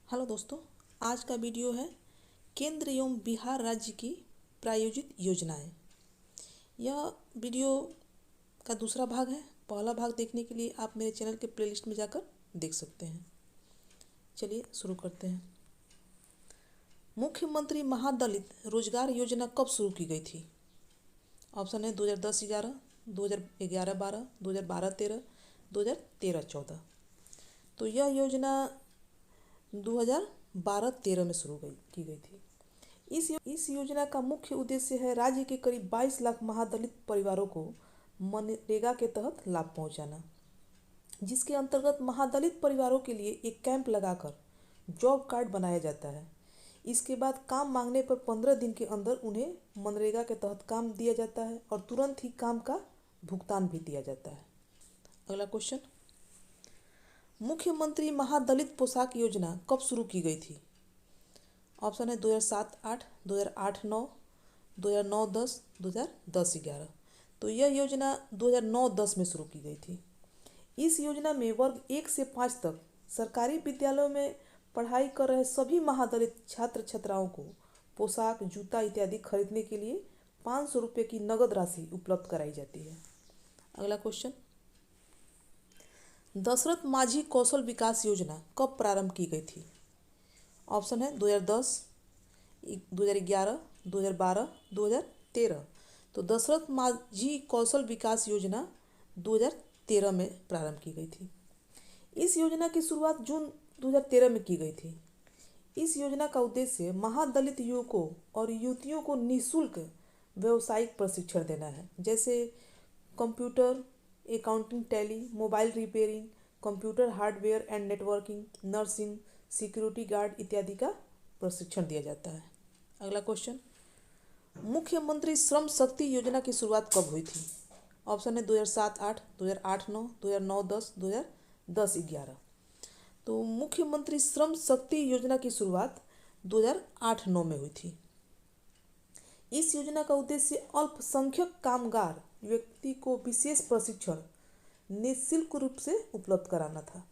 Hello दोस्तों, आज का वीडियो है केंद्र एवं बिहार राज्य की प्रायोजित योजनाएं। यह वीडियो का दूसरा भाग है। पहला भाग देखने के लिए आप मेरे चैनल के प्लेलिस्ट में जाकर देख सकते हैं। चलिए शुरू करते हैं। मुख्यमंत्री महादलित रोजगार योजना कब शुरू की गई थी? ऑप्शन है 2010-11, 2011-12, 2012-13, 2013-14। तो यह योजना 2012-13 में शुरू की गई थी। इस योजना का मुख्य उद्देश्य है राज्य के करीब 22 लाख महादलित परिवारों को मनरेगा के तहत लाभ पहुंचाना, जिसके अंतर्गत महादलित परिवारों के लिए एक कैंप लगाकर जॉब कार्ड बनाया जाता है। इसके बाद काम मांगने पर 15 दिन के अंदर उन्हें मनरेगा के तहत काम दिया जाता है और तुरंत ही काम का भुगतान भी दिया जाता है। अगला क्वेश्चन, मुख्यमंत्री महादलित पोशाक योजना कब शुरू की गई थी? ऑप्शन है 2007-8, 2008-9, 2009-10, 2010-11। तो यह योजना 2009-10 में शुरू की गई थी। इस योजना में वर्ग 1 से 5 तक सरकारी विद्यालयों में पढ़ाई कर रहे सभी महादलित छात्र छात्राओं को पोशाक, जूता इत्यादि खरीदने के लिए 500 रुपये की नगद राशि उपलब्ध कराई जाती है। अगला क्वेश्चन, दशरथ माझी कौशल विकास योजना कब प्रारंभ की गई थी? ऑप्शन है 2010, 2011, 2012, 2013। तो दशरथ माझी कौशल विकास योजना 2013 में प्रारंभ की गई थी। इस योजना की शुरुआत जून 2013 में की गई थी। इस योजना का उद्देश्य महादलित युवकों और युवतियों को निःशुल्क व्यावसायिक प्रशिक्षण देना है, जैसे computer, accounting, tally, mobile repairing, computer hardware and networking, nursing, security guard इत्यादि का प्रशिक्षण दिया जाता है। अगला क्वेश्चन, मुख्यमंत्री श्रम शक्ति योजना की शुरुआत कब हुई थी? ऑप्शन है 2007-8, 2008-9, 2009-10, 2010-11। तो मुख्यमंत्री श्रम शक्ति योजना की शुरुआत 2008-9 में हुई थी। इस योजना का उद्देश्य अल्पसंख्यक कामगार व्यक्ति को विशेष प्रशिक्षण निःशुल्क रूप से उपलब्ध कराना था।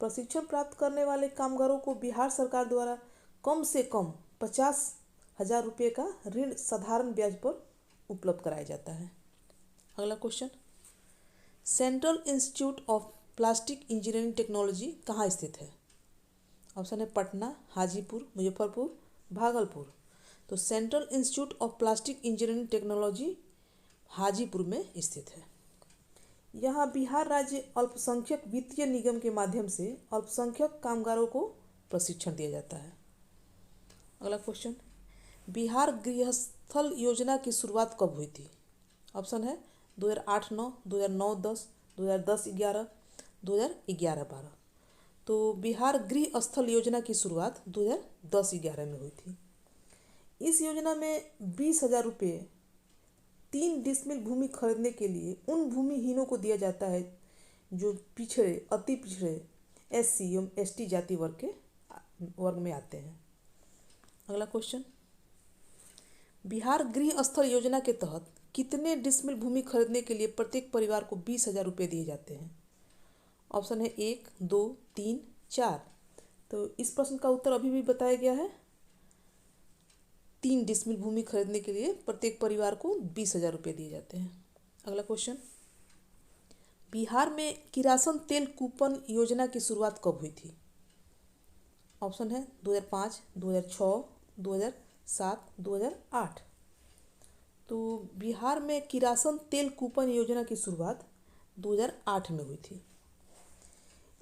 प्रशिक्षण प्राप्त करने वाले कामगारों को बिहार सरकार द्वारा कम से कम 50,000 रुपये का ऋण साधारण ब्याज पर उपलब्ध कराया जाता है। अगला question, central institute of plastic engineering technology कहाँ स्थित है? ऑप्शन है पटना, हाजीपुर, मुजफ्फरपुर, भागलपुर। तो central institute of plastic engineering technology Hajipur में स्थित है। यहाँ बिहार राज्य अल्पसंख्यक वित्तीय निगम के माध्यम से अल्पसंख्यक कामगारों को प्रशिक्षण दिया जाता है। अगला क्वेश्चन, बिहार गृहस्थल योजना की शुरुआत कब हुई थी? ऑप्शन है 2008-9, 2009-10, 2010-11, 2011-12। तो बिहार गृह स्थल योजना की शुरुआत 2010-11 में हुई थी। इस योजना में 20,000 रुपये 3 डिसमिल भूमि खरीदने के लिए उन भूमिहीनों को दिया जाता है जो अति पिछड़े SC एवं ST जाति वर्ग में आते हैं। अगला क्वेश्चन, बिहार गृह स्थल योजना के तहत कितने डिसमिल भूमि खरीदने के लिए प्रत्येक परिवार को 20,000 रुपये दिए जाते हैं? ऑप्शन है 1, 2, 3, 4। तो इस प्रश्न का उत्तर अभी भी बताया गया है। 3 डिसमिल भूमि खरीदने के लिए प्रत्येक परिवार को 20,000 रुपये दिए जाते हैं। अगला क्वेश्चन, बिहार में किरासन तेल कूपन योजना की शुरुआत कब हुई थी? ऑप्शन है 2005, 2006, 2007, 2008। तो बिहार में किरासन तेल कूपन योजना की शुरुआत 2008 में हुई थी।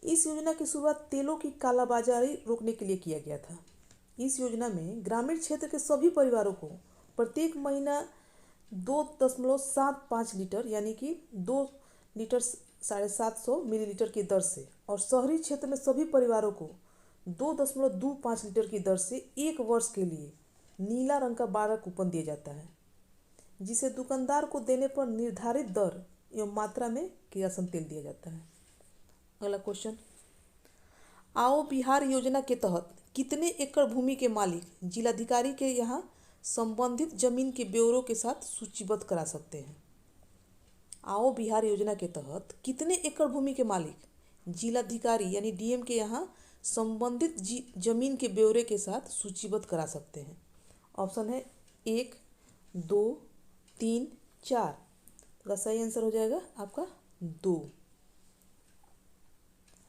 इस योजना की शुरुआत तेलों की कालाबाजारी रोकने के लिए किया गया था। इस योजना में ग्रामीण क्षेत्र के सभी परिवारों को प्रत्येक महीना 2.75 लीटर यानी कि 2 लीटर 750 मिलीलीटर की दर से और शहरी क्षेत्र में सभी परिवारों को 2.25 लीटर की दर से 1 वर्ष के लिए नीला रंग का 12 कूपन दिया जाता है, जिसे दुकानदार को देने पर निर्धारित दर एवं मात्रा में किरासन तेल दिया जाता है। अगला क्वेश्चन, आओ बिहार योजना के तहत कितने एकड़ भूमि के मालिक जिलाधिकारी के यहाँ संबंधित जमीन के ब्यौरों के साथ सूचीबद्ध करा सकते हैं? आओ बिहार योजना के तहत कितने एकड़ भूमि के मालिक जिलाधिकारी यानी डीएम के यहाँ संबंधित जमीन के ब्यौरे के साथ सूचीबद्ध करा सकते हैं। ऑप्शन है 1, 2, 3, 4। तो सही आंसर हो जाएगा आपका 2।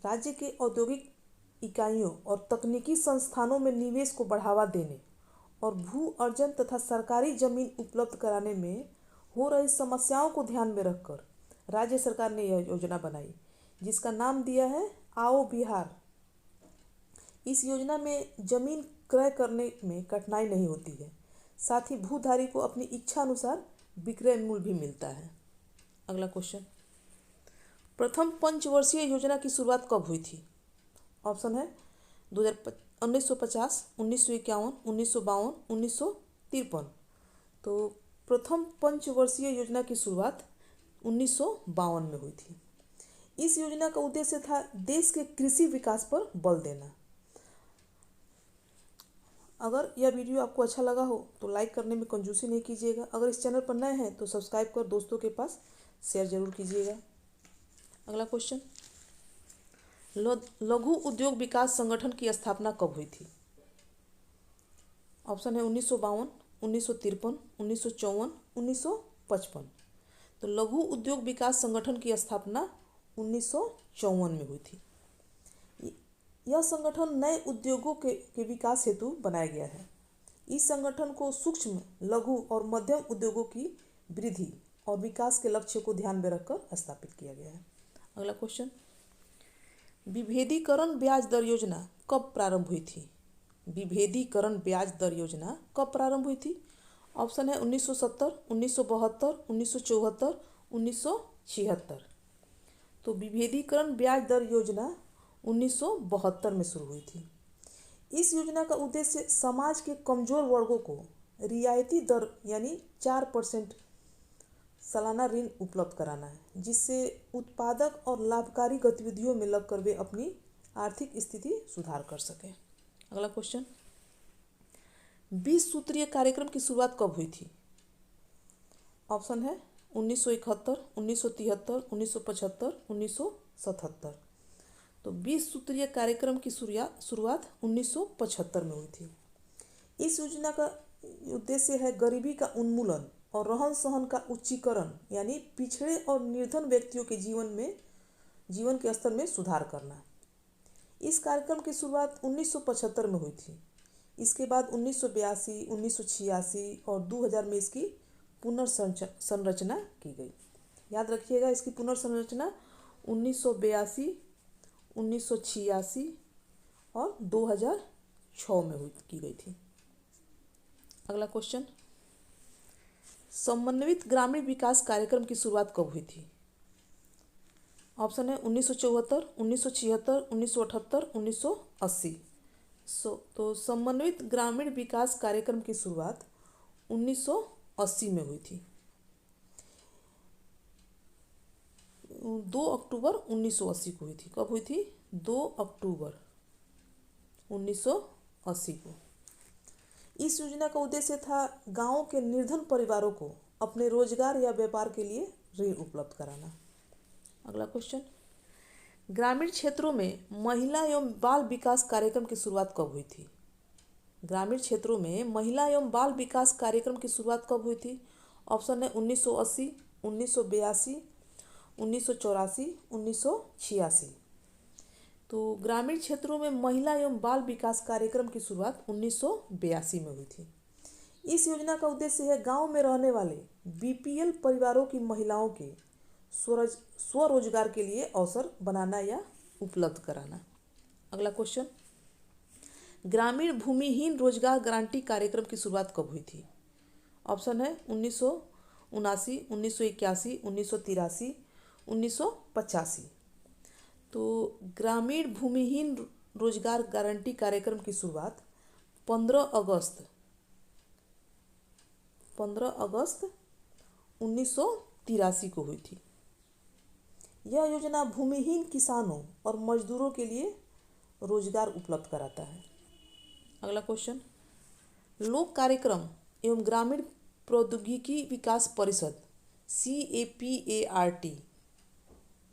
राज्य के औद्योगिक इकाइयों और तकनीकी संस्थानों में निवेश को बढ़ावा देने और भू अर्जन तथा सरकारी जमीन उपलब्ध कराने में हो रही समस्याओं को ध्यान में रखकर राज्य सरकार ने यह योजना बनाई, जिसका नाम दिया है आओ बिहार। इस योजना में जमीन क्रय करने में कठिनाई नहीं होती है, साथ ही भूधारी को अपनी इच्छा अनुसार विक्रय मूल्य भी मिलता है। अगला क्वेश्चन, प्रथम पंचवर्षीय योजना की शुरुआत कब हुई थी? ऑप्शन है 1950, 1951, 1952, 1953। तो प्रथम पंचवर्षीय योजना की शुरुआत 1952 में हुई थी। इस योजना का उद्देश्य था देश के कृषि विकास पर बल देना। अगर यह वीडियो आपको अच्छा लगा हो तो लाइक करने में कंजूसी नहीं कीजिएगा। अगर इस चैनल पर नए हैं तो सब्सक्राइब कर दोस्तों के पास शेयर जरूर कीजिएगा। अगला क्वेश्चन, लघु उद्योग विकास संगठन की स्थापना कब हुई थी? ऑप्शन है 1952, 1953, 1954, 1955। तो लघु उद्योग विकास संगठन की स्थापना 1954 में हुई थी। यह संगठन नए उद्योगों के विकास हेतु बनाया गया है। इस संगठन को सूक्ष्म, लघु और मध्यम उद्योगों की वृद्धि और विकास के लक्ष्य को ध्यान में रखकर स्थापित किया गया है। अगला क्वेश्चन, विभेदीकरण ब्याज दर योजना कब प्रारंभ हुई थी? विभेदीकरण ब्याज दर योजना कब प्रारंभ हुई थी? ऑप्शन है 1970, 1972, 1974, 1976। तो विभेदीकरण ब्याज दर योजना 1972 में शुरू हुई थी। इस योजना का उद्देश्य समाज के कमजोर वर्गों को रियायती दर यानी 4% सालाना ऋण उपलब्ध कराना है, जिससे उत्पादक और लाभकारी गतिविधियों में लगकर वे अपनी आर्थिक स्थिति सुधार कर सकें। अगला क्वेश्चन, 20 सूत्रीय कार्यक्रम की शुरुआत कब हुई थी? ऑप्शन है 1971, 1973, 1975, 1977। तो 20 सूत्रीय कार्यक्रम की शुरुआत 1975 में हुई थी। इस योजना का उद्देश्य है गरीबी का उन्मूलन और रहन सहन का उच्चीकरण यानी पिछड़े और निर्धन व्यक्तियों के जीवन के स्तर में सुधार करना। इस कार्यक्रम की शुरुआत 1975 में हुई थी। इसके बाद 1982, 1986 और 2000 में इसकी पुनर्संरचना की गई। याद रखिएगा, इसकी पुनर्संरचना 1982, 1986 और 2006 में की गई थी। अगला क्वेश्चन, समन्वित ग्रामीण विकास कार्यक्रम की शुरुआत कब हुई थी? ऑप्शन है 1974, 1976, 1978, 1980। तो समन्वित ग्रामीण विकास कार्यक्रम की शुरुआत 1980 में हुई थी। 2 अक्टूबर 1980 को हुई थी। कब हुई थी? 2 अक्टूबर 1980 को। इस योजना का उद्देश्य था गांवों के निर्धन परिवारों को अपने रोजगार या व्यापार के लिए ऋण उपलब्ध कराना। अगला क्वेश्चन, ग्रामीण क्षेत्रों में महिला एवं बाल विकास कार्यक्रम की शुरुआत कब हुई थी? ग्रामीण क्षेत्रों में महिला एवं बाल विकास कार्यक्रम की शुरुआत कब हुई थी? ऑप्शन है 1980, 1982, 1984, 1986। तो ग्रामीण क्षेत्रों में महिला एवं बाल विकास कार्यक्रम की शुरुआत 1982 में हुई थी। इस योजना का उद्देश्य है गांव में रहने वाले बीपीएल परिवारों की महिलाओं के स्वरोजगार के लिए अवसर बनाना या उपलब्ध कराना। अगला क्वेश्चन, ग्रामीण भूमिहीन रोजगार गारंटी कार्यक्रम की शुरुआत कब हुई थी? ऑप्शन है 1979, 1981, 1983, 1985। तो ग्रामीण भूमिहीन रोजगार गारंटी कार्यक्रम की शुरुआत 15 अगस्त 1983 को हुई थी। यह योजना भूमिहीन किसानों और मजदूरों के लिए रोजगार उपलब्ध कराता है। अगला क्वेश्चन, लोक कार्यक्रम एवं ग्रामीण प्रौद्योगिकी विकास परिषद CAPART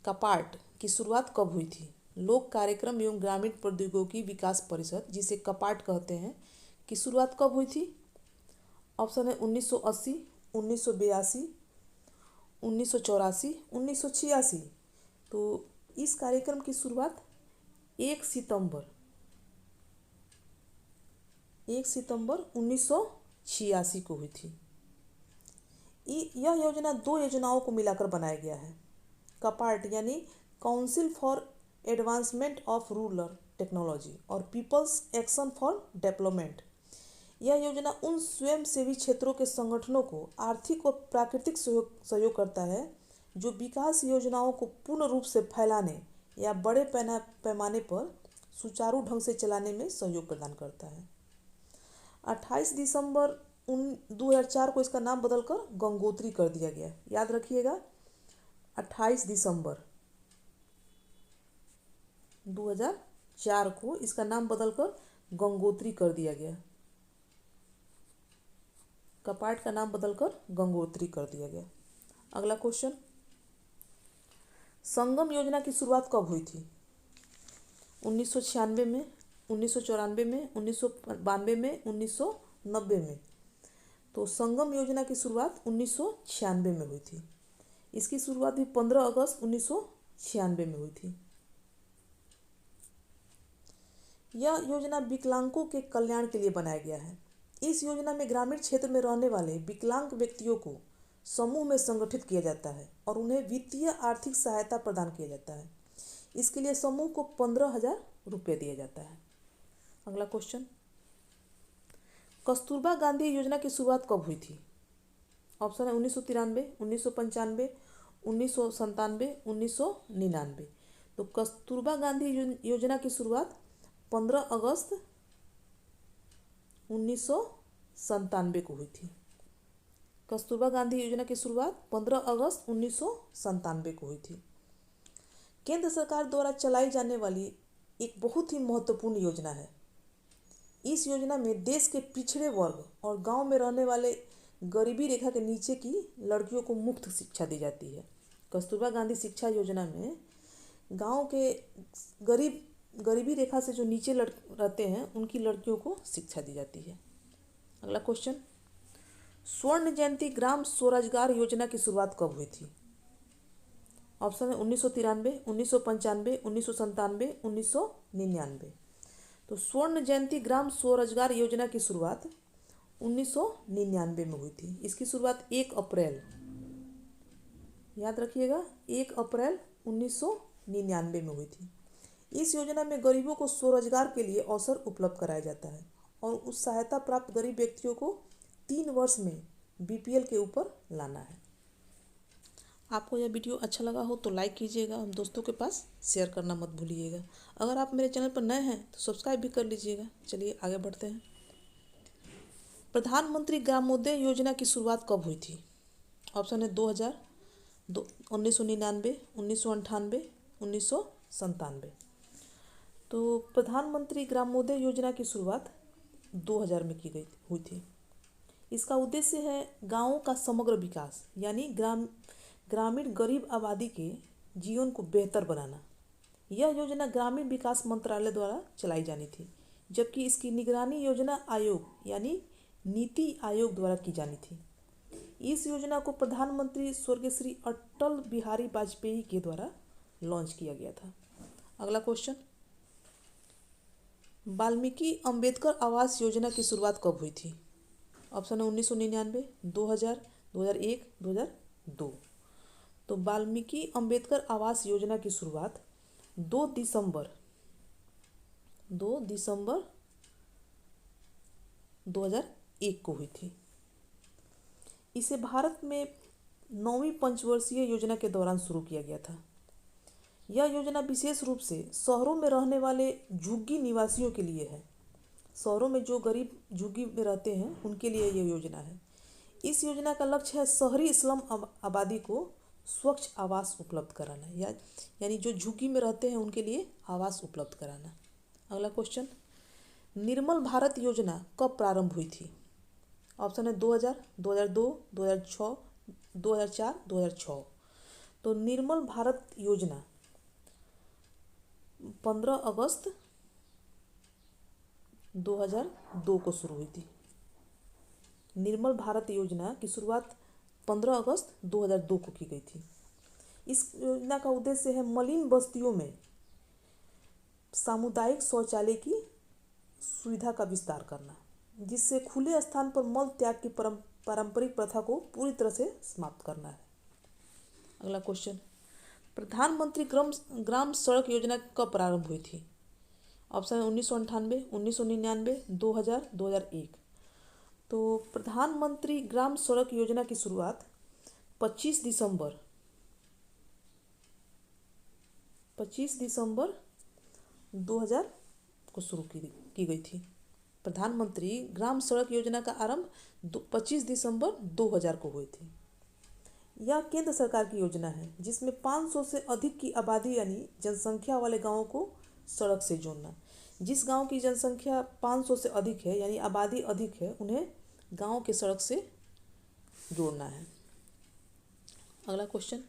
का पार्ट की शुरुआत कब हुई थी? लोक कार्यक्रम एवं ग्रामीण प्रौद्योगिकी विकास परिषद, जिसे कपाट कहते हैं, की शुरुआत कब हुई थी? ऑप्शन है 1980, 1982, 1984, 1986। तो इस कार्यक्रम की शुरुआत 1 सितंबर 1986 को हुई थी। यह योजना दो योजनाओं को मिलाकर बनाया गया है। कपाट यानी council for advancement of rural technology और पीपल्स एक्शन फॉर डेवलपमेंट। यह योजना उन स्वयंसेवी क्षेत्रों के संगठनों को आर्थिक और प्राकृतिक सहयोग करता है जो विकास योजनाओं को पूर्ण रूप से फैलाने या बड़े पैमाने पर सुचारू ढंग से चलाने में सहयोग प्रदान करता है। 28 दिसंबर 2004 को इसका नाम बदलकर गंगोत्री कर दिया गया। याद रखिएगा, 28 दिसंबर 2004 को इसका नाम बदलकर गंगोत्री कर दिया गया। कपाट का नाम बदलकर गंगोत्री कर दिया गया। अगला क्वेश्चन, संगम योजना की शुरुआत कब हुई थी? 1996 में, 1994 में, 1992 में, 1990 में। तो संगम योजना की शुरुआत 1996 में हुई थी। इसकी शुरुआत भी 15 अगस्त 1996 में हुई थी। यह योजना विकलांगों के कल्याण के लिए बनाया गया है। इस योजना में ग्रामीण क्षेत्र में रहने वाले विकलांग व्यक्तियों को समूह में संगठित किया जाता है और उन्हें वित्तीय आर्थिक सहायता प्रदान किया जाता है। इसके लिए समूह को 15,000 रुपये दिया जाता है। अगला क्वेश्चन, कस्तूरबा गांधी योजना की शुरुआत कब हुई थी? ऑप्शन है 1993, 1995, 1997, 1999। तो कस्तूरबा गांधी योजना की शुरुआत 15 अगस्त 1997 को हुई थी। कस्तूरबा गांधी योजना की शुरुआत 15 अगस्त 1997 को हुई थी। केंद्र सरकार द्वारा चलाई जाने वाली एक बहुत ही महत्वपूर्ण योजना है। इस योजना में देश के पिछड़े वर्ग और गांव में रहने वाले गरीबी रेखा के नीचे की लड़कियों को मुफ्त शिक्षा दी जाती है। कस्तूरबा गांधी शिक्षा योजना में गांव के गरीबी रेखा से जो नीचे रहते हैं उनकी लड़कियों को शिक्षा दी जाती है। अगला क्वेश्चन, स्वर्ण जयंती ग्राम स्वरोजगार योजना की शुरुआत कब हुई थी? ऑप्शन है 1993, 1995, 1997, 1999। तो स्वर्ण जयंती ग्राम स्वरोजगार योजना की शुरुआत 1999 में हुई थी। इसकी शुरुआत 1 अप्रैल, याद रखिएगा, 1 अप्रैल 1999 में हुई थी। इस योजना में गरीबों को स्वरोजगार के लिए अवसर उपलब्ध कराया जाता है और उस सहायता प्राप्त गरीब व्यक्तियों को 3 वर्ष में बीपीएल के ऊपर लाना है। आपको यह वीडियो अच्छा लगा हो तो लाइक कीजिएगा, दोस्तों के पास शेयर करना मत भूलिएगा। अगर आप मेरे चैनल पर नए हैं तो सब्सक्राइब भी कर लीजिएगा। चलिए आगे बढ़ते हैं। प्रधानमंत्री ग्रामोदय योजना की शुरुआत कब हुई थी? ऑप्शन है 2000, 1999, 1998, 1997। तो प्रधानमंत्री ग्रामोदय योजना की शुरुआत 2000 में हुई थी। इसका उद्देश्य है गांवों का समग्र विकास, यानी ग्रामीण गरीब आबादी के जीवन को बेहतर बनाना। यह योजना ग्रामीण विकास मंत्रालय द्वारा चलाई जानी थी, जबकि इसकी निगरानी योजना आयोग यानी नीति आयोग द्वारा की जानी थी। इस योजना को प्रधानमंत्री स्वर्गीय श्री अटल बिहारी वाजपेयी के द्वारा लॉन्च किया गया था। अगला क्वेश्चन, वाल्मीकि अंबेडकर आवास योजना की शुरुआत कब हुई थी? ऑप्शन है 1999, 2000, 2001, 2002। तो वाल्मीकि अंबेडकर आवास योजना की शुरुआत 2 दिसंबर 2001 को हुई थी। इसे भारत में 9वीं पंचवर्षीय योजना के दौरान शुरू किया गया था। यह योजना विशेष रूप से शहरों में रहने वाले झुग्गी निवासियों के लिए है। शहरों में जो गरीब झुग्गी में रहते हैं उनके लिए यह योजना है। इस योजना का लक्ष्य है शहरी स्लम आबादी को स्वच्छ आवास उपलब्ध कराना, यानी जो झुग्गी में रहते हैं उनके लिए आवास उपलब्ध कराना। अगला क्वेश्चन, निर्मल भारत योजना कब प्रारंभ हुई थी? ऑप्शन है 2000, 2002, 2006, 2004, 2006। तो निर्मल भारत योजना 15 अगस्त 2002 को शुरू हुई थी। निर्मल भारत योजना की शुरुआत 15 अगस्त 2002 को की गई थी। इस योजना का उद्देश्य है मलिन बस्तियों में सामुदायिक शौचालय की सुविधा का विस्तार करना, जिससे खुले स्थान पर मल त्याग की पारंपरिक प्रथा को पूरी तरह से समाप्त करना है। अगला क्वेश्चन, प्रधानमंत्री ग्राम सड़क योजना कब प्रारंभ हुई थी? ऑप्शन है 1998, 1999, 2000, 2001। तो प्रधानमंत्री ग्राम सड़क योजना की शुरुआत 25 दिसंबर 2000 को शुरू की गई थी। प्रधानमंत्री ग्राम सड़क योजना का आरंभ 25 दिसंबर 2000 को हुई थी। यह केंद्र सरकार की योजना है जिसमें 500 से अधिक की आबादी यानी जनसंख्या वाले गांवों को सड़क से जोड़ना। जिस गांव की जनसंख्या 500 से अधिक है यानी आबादी अधिक है, उन्हें गांव के सड़क से जोड़ना है। अगला क्वेश्चन,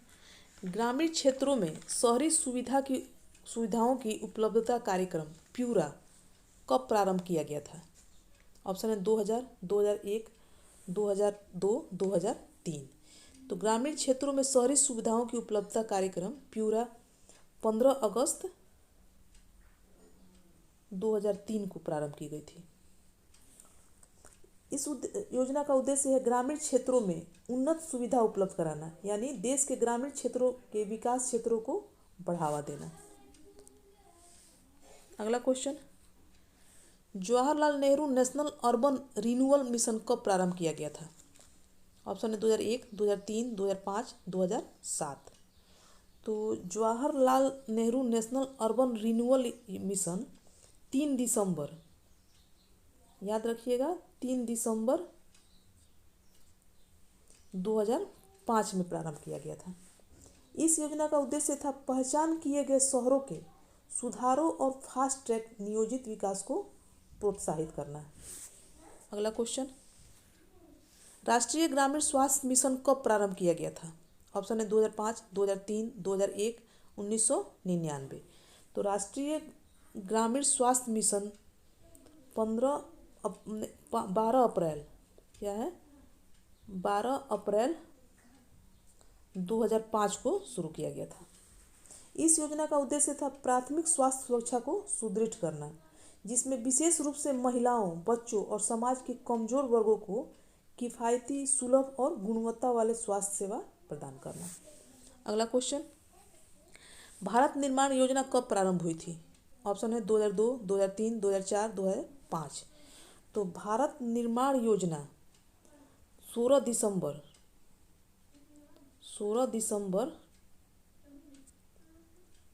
ग्रामीण क्षेत्रों में शहरी सुविधाओं की उपलब्धता कार्यक्रम प्यूरा कब प्रारंभ किया गया था? ऑप्शन है 2000, 2001, 2002, 2003। तो ग्रामीण क्षेत्रों में शहरी सुविधाओं की उपलब्धता कार्यक्रम प्यूरा 15 अगस्त 2003 को प्रारंभ की गई थी। इस योजना का उद्देश्य है ग्रामीण क्षेत्रों में उन्नत सुविधा उपलब्ध कराना, यानी देश के ग्रामीण क्षेत्रों के विकास क्षेत्रों को बढ़ावा देना। अगला question, Jawaharlal Nehru national urban renewal mission कब प्रारंभ किया गया था? ऑप्शन है 2001, 2003, 2005, 2007। तो Jawaharlal Nehru national urban renewal mission 3 दिसंबर, याद रखिएगा 3 दिसंबर 2005 में प्रारंभ किया गया था। इस योजना का उद्देश्य था पहचान किए गए शहरों के सुधारों और फास्ट ट्रैक नियोजित विकास को प्रोत्साहित करना है। अगला क्वेश्चन, राष्ट्रीय ग्रामीण स्वास्थ्य मिशन कब प्रारंभ किया गया था? ऑप्शन है 2005, 2003, 2001, 1999। तो राष्ट्रीय ग्रामीण स्वास्थ्य मिशन 12 अप्रैल, क्या है, 12 अप्रैल 2005 को शुरू किया गया था। इस योजना का उद्देश्य था प्राथमिक स्वास्थ्य सुरक्षा को सुदृढ़ करना, जिसमें विशेष रूप से महिलाओं, बच्चों और समाज के कमजोर वर्गों को किफ़ायती, सुलभ और गुणवत्ता वाले स्वास्थ्य सेवा प्रदान करना। अगला क्वेश्चन, भारत निर्माण योजना कब प्रारंभ हुई थी? ऑप्शन है 2002, 2003, 2004, 2005। तो भारत निर्माण योजना 16 दिसंबर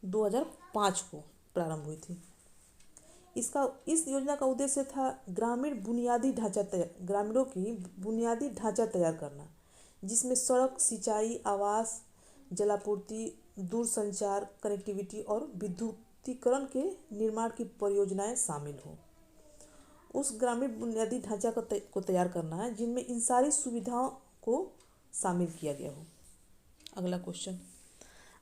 2005 को प्रारंभ हुई थी। इस योजना का उद्देश्य था ग्रामीणों की बुनियादी ढांचा तैयार करना, जिसमें सड़क, सिंचाई, आवास, जलापूर्ति, दूरसंचार, कनेक्टिविटी और विद्युतीकरण के निर्माण की परियोजनाएं शामिल हों। उस ग्रामीण बुनियादी ढांचा को तैयार करना है जिनमें इन सारी सुविधाओं को शामिल किया गया हो। अगला क्वेश्चन,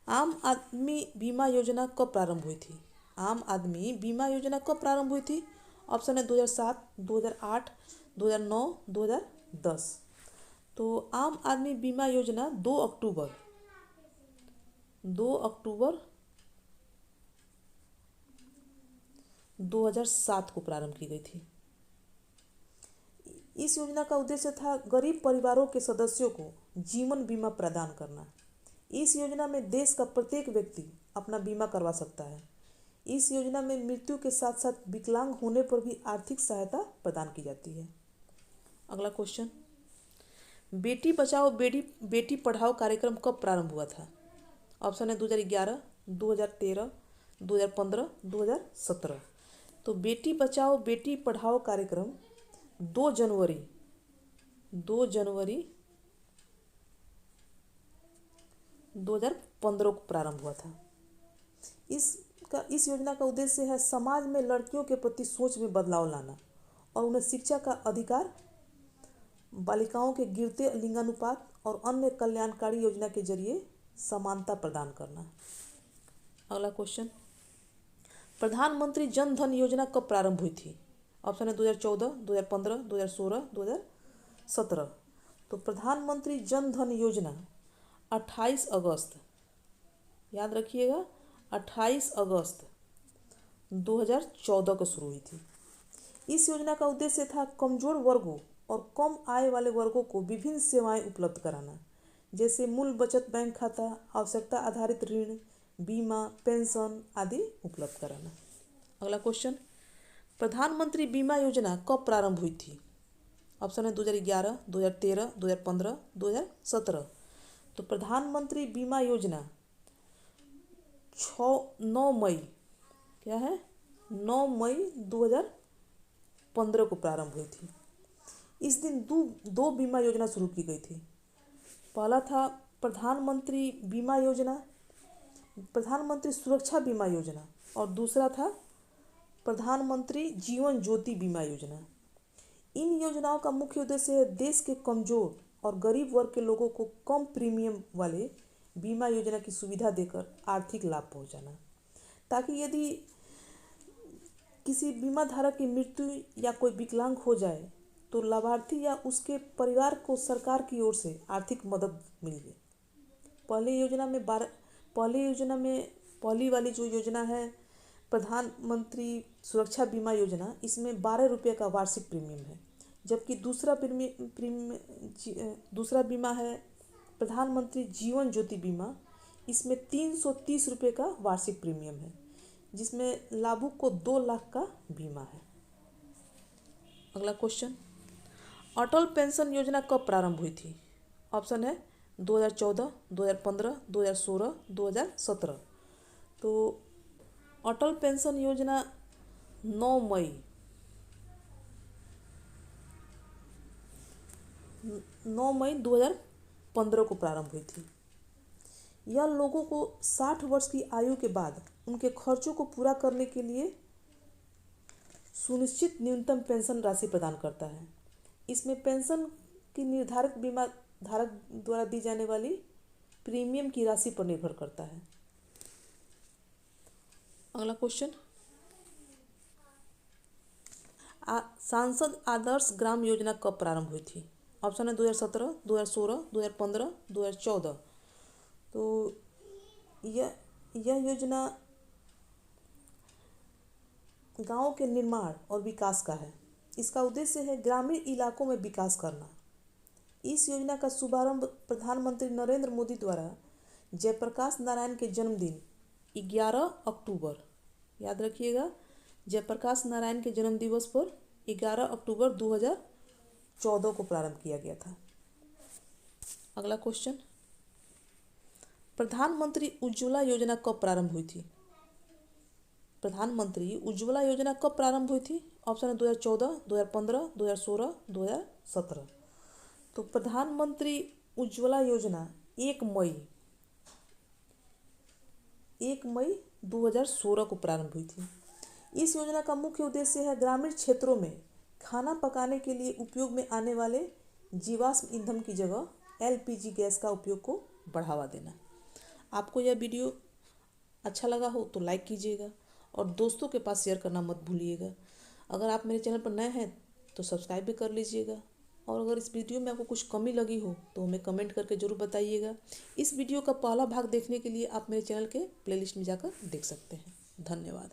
आम आदमी बीमा योजना कब प्रारंभ हुई थी? आम आदमी बीमा योजना कब प्रारंभ हुई थी? ऑप्शन है 2007, 2008, 2009, 2010। तो आम आदमी बीमा योजना 2 अक्टूबर 2007 को प्रारंभ की गई थी। इस योजना का उद्देश्य था गरीब परिवारों के सदस्यों को जीवन बीमा प्रदान करना। इस योजना में देश का प्रत्येक व्यक्ति अपना बीमा करवा सकता है। इस योजना में मृत्यु के साथ साथ विकलांग होने पर भी आर्थिक सहायता प्रदान की जाती है। अगला क्वेश्चन, बेटी बचाओ बेटी पढ़ाओ कार्यक्रम कब प्रारंभ हुआ था? ऑप्शन है 2011, 2013, 2015, 2017। तो बेटी बचाओ बेटी पढ़ाओ कार्यक्रम 2 जनवरी 2015 को प्रारंभ हुआ था। इस योजना का उद्देश्य है समाज में लड़कियों के प्रति सोच में बदलाव लाना और उन्हें शिक्षा का अधिकार, बालिकाओं के गिरते लिंगानुपात और अन्य कल्याणकारी योजना के जरिए समानता प्रदान करना। अगला क्वेश्चन, प्रधानमंत्री जन धन योजना कब प्रारंभ हुई थी? ऑप्शन है 2014, 2015, 2016, 2017। तो प्रधानमंत्री जन धन योजना 28 अगस्त, याद रखिएगा 28 अगस्त 2014 को शुरू हुई थी। इस योजना का उद्देश्य था कमजोर वर्गों और कम आय वाले वर्गों को विभिन्न सेवाएं उपलब्ध कराना, जैसे मूल बचत बैंक खाता, आवश्यकता आधारित ऋण, बीमा, पेंशन आदि उपलब्ध कराना। अगला क्वेश्चन, प्रधानमंत्री बीमा योजना कब प्रारंभ हुई थी? ऑप्शन है 2011, 2013, 2015, 2017। तो प्रधानमंत्री बीमा योजना 9 मई, क्या है 9 मई 2015 को प्रारंभ हुई थी। इस दिन दो बीमा योजना शुरू की गई थी। पहला था प्रधानमंत्री बीमा योजना, प्रधानमंत्री सुरक्षा बीमा योजना, और दूसरा था प्रधानमंत्री जीवन ज्योति बीमा योजना। इन योजनाओं का मुख्य उद्देश्य है देश के कमजोर और गरीब वर्ग के लोगों को कम प्रीमियम वाले बीमा योजना की सुविधा देकर आर्थिक लाभ पहुंचाना, ताकि यदि किसी बीमा धारक की मृत्यु या कोई विकलांग हो जाए तो लाभार्थी या उसके परिवार को सरकार की ओर से आर्थिक मदद मिले। पहली वाली जो योजना है प्रधानमंत्री सुरक्षा बीमा योजना, इसमें 12 रुपये का वार्षिक प्रीमियम है, जबकि दूसरा बीमा है प्रधानमंत्री जीवन ज्योति बीमा, इसमें 330 रुपये का वार्षिक प्रीमियम है, जिसमें लाभुक को 2 लाख का बीमा है। अगला क्वेश्चन, अटल पेंशन योजना कब प्रारंभ हुई थी? ऑप्शन है 2014, 2015, 2016, 2017। तो अटल पेंशन योजना 9 मई 2015 को प्रारंभ हुई थी। यह लोगों को 60 वर्ष की आयु के बाद उनके खर्चों को पूरा करने के लिए सुनिश्चित न्यूनतम पेंशन राशि प्रदान करता है। इसमें पेंशन की निर्धारित बीमा धारक द्वारा दी जाने वाली प्रीमियम की राशि पर निर्भर करता है। अगला क्वेश्चन, सांसद आदर्श ग्राम योजना कब प्रारंभ हुई थी? ऑप्शन है 2017, 2016, 2015, 2014। तो यह योजना गांव के निर्माण और विकास का है। इसका उद्देश्य है ग्रामीण इलाकों में विकास करना। इस योजना का शुभारंभ प्रधानमंत्री नरेंद्र मोदी द्वारा जयप्रकाश नारायण के जन्मदिन 11 अक्टूबर, याद रखिएगा जयप्रकाश नारायण के जन्म दिवस पर 11 अक्टूबर 2014 को प्रारंभ किया गया था। अगला क्वेश्चन, प्रधानमंत्री उज्ज्वला योजना कब प्रारंभ हुई थी? प्रधानमंत्री उज्ज्वला योजना कब प्रारंभ हुई थी? ऑप्शन है 2014, 2015, 2016, 2017। तो प्रधानमंत्री उज्ज्वला योजना 1 मई 2016 को प्रारंभ हुई थी। इस योजना का मुख्य उद्देश्य है ग्रामीण क्षेत्रों में खाना पकाने के लिए उपयोग में आने वाले जीवाश्म ईंधन की जगह एलपीजी गैस का उपयोग को बढ़ावा देना। आपको यह वीडियो अच्छा लगा हो तो लाइक कीजिएगा और दोस्तों के पास शेयर करना मत भूलिएगा। अगर आप मेरे चैनल पर नए हैं तो सब्सक्राइब भी कर लीजिएगा, और अगर इस वीडियो में आपको कुछ कमी लगी हो तो हमें कमेंट करके ज़रूर बताइएगा। इस वीडियो का पहला भाग देखने के लिए आप मेरे चैनल के प्लेलिस्ट में जाकर देख सकते हैं। धन्यवाद।